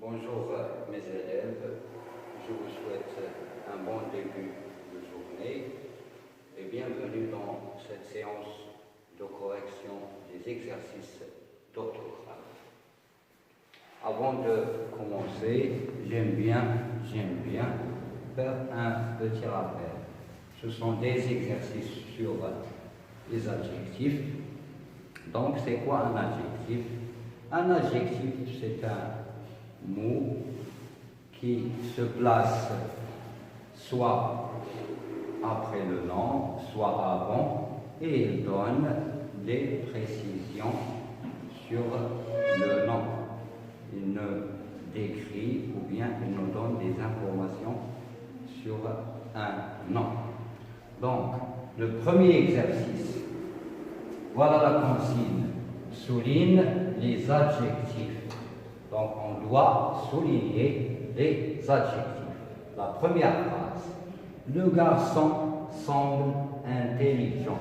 Bonjour mes élèves, je vous souhaite un bon début de journée et bienvenue dans cette séance de correction des exercices d'orthographe. Avant de commencer, j'aime bien faire un petit rappel. Ce sont des exercices sur les adjectifs. Donc, c'est quoi un adjectif? Un adjectif, c'est un mot qui se place soit après le nom, soit avant, et il donne des précisions sur le nom. Il ne décrit ou bien il nous donne des informations sur un nom. Donc, le premier exercice, voilà la consigne. Souligne les adjectifs. Donc, on doit souligner les adjectifs. La première phrase. Le garçon semble intelligent.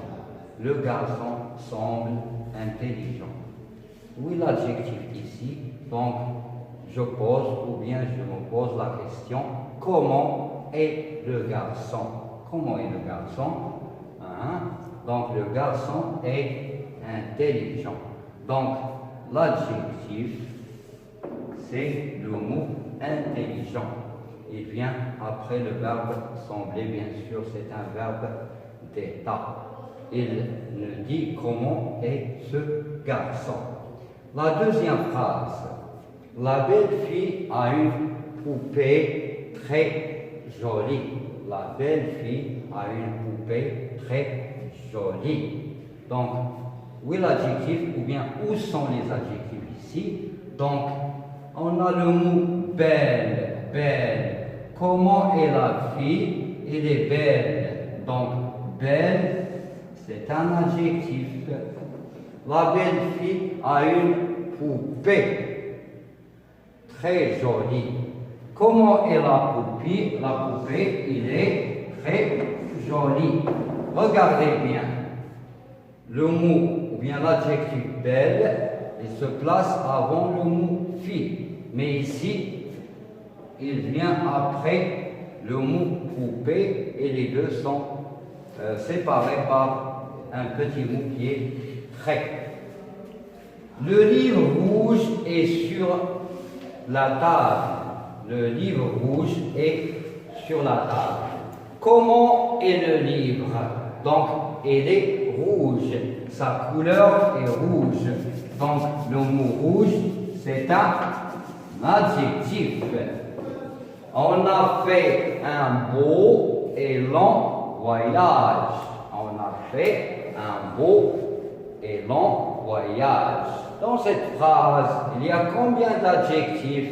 Le garçon semble intelligent. Oui, l'adjectif ici. Donc, je pose ou bien je me pose la question, comment est le garçon? Comment est le garçon? Donc, le garçon est intelligent. Donc, l'adjectif, c'est le mot intelligent. Il vient après le verbe sembler, bien sûr, c'est un verbe d'état. Il nous dit comment est ce garçon. La deuxième phrase. La belle fille a une poupée très jolie. La belle fille a une poupée très jolie. Donc, où est l'adjectif ou bien où sont les adjectifs ici? Donc, on a le mot belle, belle. Comment est la fille? Elle est belle. Donc, belle, c'est un adjectif. La belle fille a une poupée très jolie. Comment est la poupée? La poupée, elle est très jolie. Regardez bien. Le mot ou bien l'adjectif belle, il se place avant le mot fille. Mais ici, il vient après le mot poupée et les deux sont séparés par un petit mot qui est très. Le livre rouge est sur la table. Le livre rouge est sur la table. Comment est le livre? Donc, il est rouge. Sa couleur est rouge. Donc, le mot rouge, c'est un adjectif. On a fait un beau et long voyage. On a fait un beau et long voyage. Dans cette phrase, il y a combien d'adjectifs?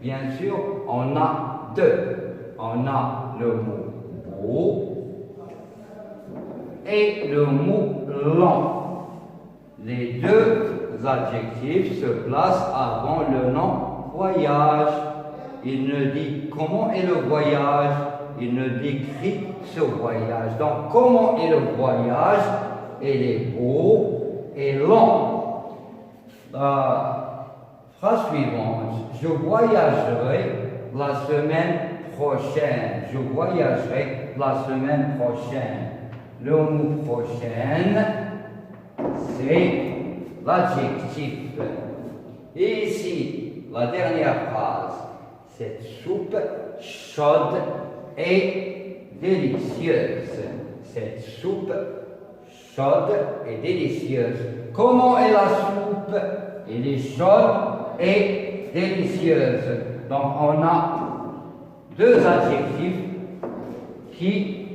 Bien sûr, on a deux. On a le mot beau et le mot long. Les deux adjectifs se placent avant le nom voyage. Il ne dit comment est le voyage, il ne décrit ce voyage. Donc, comment est le voyage? Il est beau et long. La phrase suivante, je voyagerai la semaine prochaine. Je voyagerai la semaine prochaine. Le mot prochaine, c'est l'adjectif. Et ici, la dernière phrase, cette soupe chaude et délicieuse. Cette soupe chaude et délicieuse. Comment est la soupe? Elle est chaude et délicieuse. Donc, on a deux adjectifs qui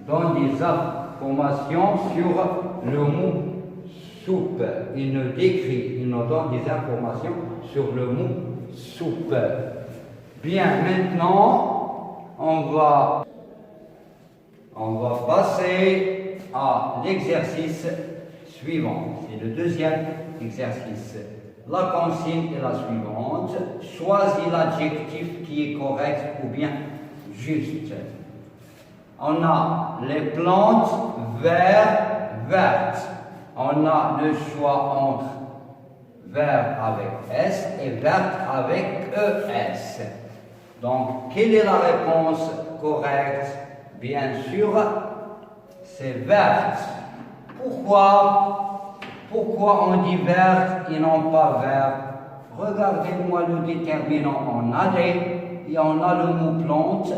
donnent des informations sur le mot soupe. Il nous décrit, il nous donne des informations sur le mot soupe. Bien, maintenant, on va passer à l'exercice suivant. C'est le deuxième exercice. La consigne est la suivante. Choisis l'adjectif qui est correct ou bien juste. On a les plantes vertes. On a le choix entre vert avec S et verte avec ES. Donc, quelle est la réponse correcte? Bien sûr, c'est verte. Pourquoi on dit verte et non pas vert? Regardez-moi le déterminant en allée et on a le mot plante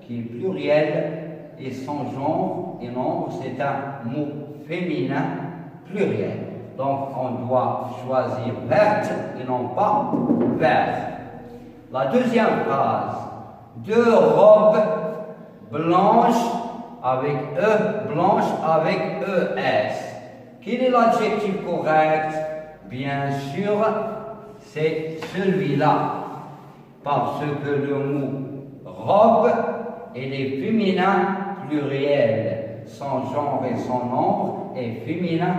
qui est pluriel et son genre et nombre, c'est un mot féminin pluriel. Donc on doit choisir verte et non pas vert. La deuxième phrase, deux robes blanches avec E, blanche avec ES. Quel est l'adjectif correct? Bien sûr, c'est celui-là, parce que le mot robe, il est féminin pluriel. Son genre et son nombre est féminin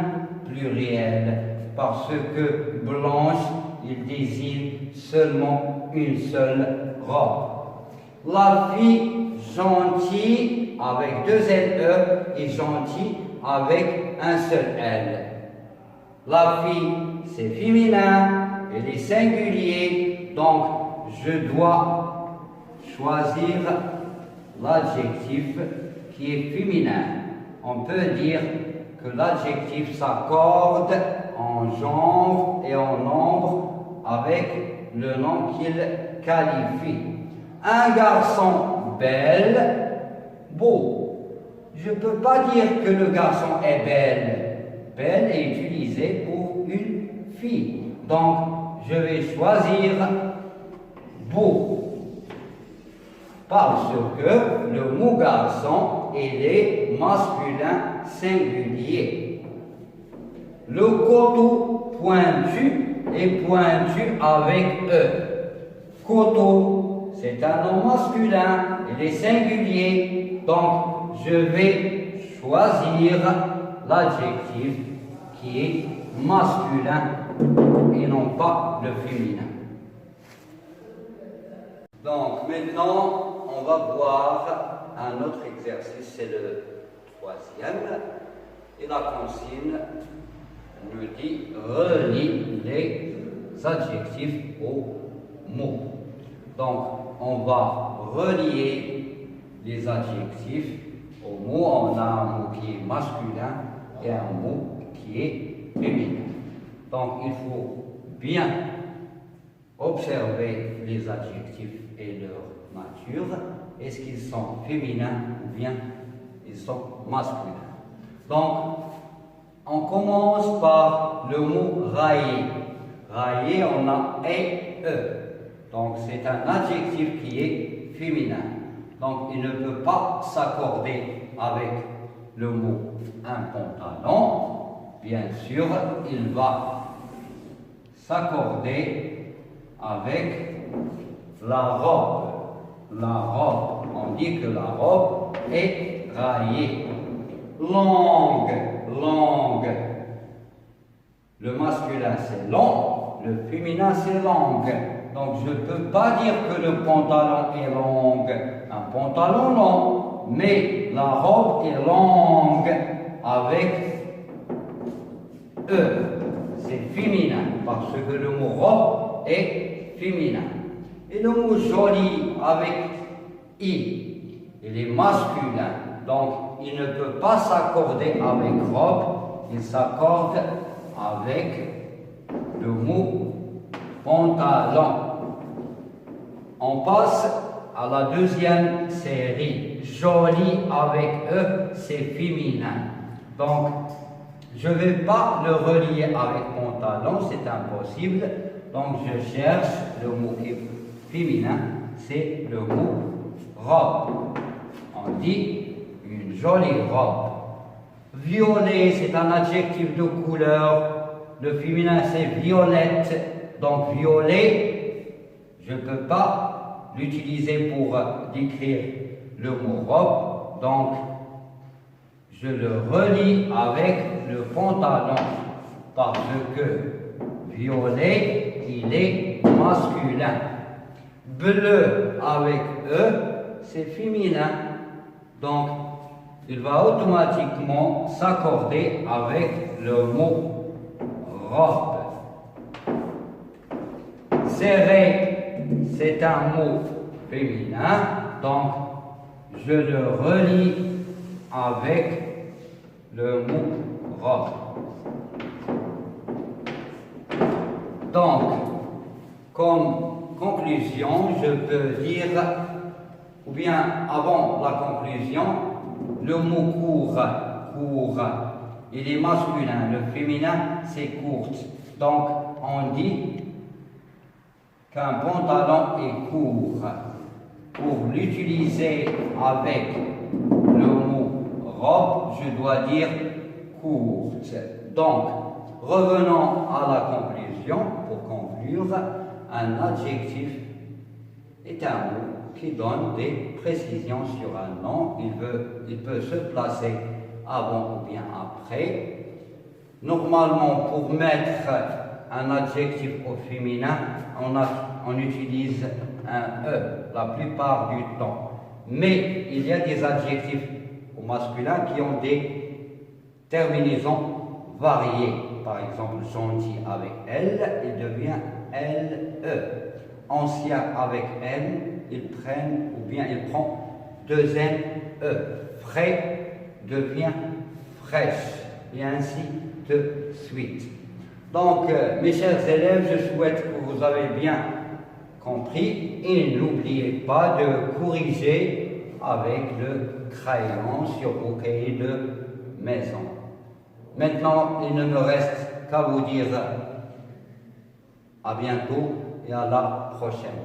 pluriel, parce que blanche, il désigne seulement une seule robe. La fille gentille avec deux LE et gentil avec un seul L. La fille, c'est féminin, elle est singulier, donc je dois choisir l'adjectif qui est féminin. On peut dire que l'adjectif s'accorde en genre et en nombre avec le nom qu'il qualifie. Un garçon belle, beau. Je ne peux pas dire que le garçon est belle. Belle est utilisée pour une fille. Donc, je vais choisir beau. Parce que le mot garçon, il est masculin singulier. Le coteau pointu est pointu avec E. Coteau, c'est un nom masculin, il est singulier. Donc, je vais choisir l'adjectif qui est masculin et non pas le féminin. Donc maintenant, on va voir un autre exercice, c'est le troisième. Et la consigne nous dit relie les adjectifs aux mots. Donc on va relier les adjectifs aux mots. On a un mot qui est masculin et un mot qui est féminin. Donc il faut bien observer les adjectifs et leur nature. Est-ce qu'ils sont féminins ou bien ils sont masculins? Donc, on commence par le mot railler. Railler, on a E. Donc, c'est un adjectif qui est féminin. Donc, il ne peut pas s'accorder avec le mot un pantalon. Bien sûr, il va s'accorder avec la robe. La robe, on dit que la robe est raillée. Longue, longue. Le masculin c'est long, le féminin c'est longue. Donc je ne peux pas dire que le pantalon est long. Un pantalon long, mais la robe est longue avec E. C'est féminin parce que le mot robe est féminin. Et le mot joli avec I, il est masculin. Donc il ne peut pas s'accorder avec robe, il s'accorde avec le mot pantalon. On passe à la deuxième série. Joli avec E, c'est féminin. Donc je ne vais pas le relier avec pantalon, c'est impossible. Donc je cherche le mot qui est féminin, c'est le mot robe. On dit une jolie robe. Violet, c'est un adjectif de couleur. Le féminin, c'est violette. Donc violet, je ne peux pas l'utiliser pour décrire le mot robe. Donc je le relie avec le pantalon parce que violet, il est masculin. Bleu avec E, c'est féminin. Donc, il va automatiquement s'accorder avec le mot robe. serré, c'est un mot féminin, donc je le relie avec le mot robe. Donc, comme conclusion, je peux dire, ou bien avant la conclusion, le mot court, il est masculin, le féminin c'est courte. Donc, on dit qu'un pantalon est court. Pour l'utiliser avec le mot robe, je dois dire courte. Donc, revenons à la conclusion. Pour conclure, un adjectif est un mot qui donne des précisions sur un nom. Il peut se placer avant ou bien après. Normalement, pour mettre un adjectif au féminin, on utilise un E la plupart du temps. Mais il y a des adjectifs au masculin qui ont des terminaisons variées. Par exemple, gentil avec L, il devient LE. Ancien avec N, il prend deuxième E. Frais devient fraîche, et ainsi de suite. Donc, mes chers élèves, je souhaite que vous avez bien compris et n'oubliez pas de corriger avec le crayon sur vos cahiers de maison. Maintenant, il ne me reste qu'à vous dire à bientôt et à la prochaine.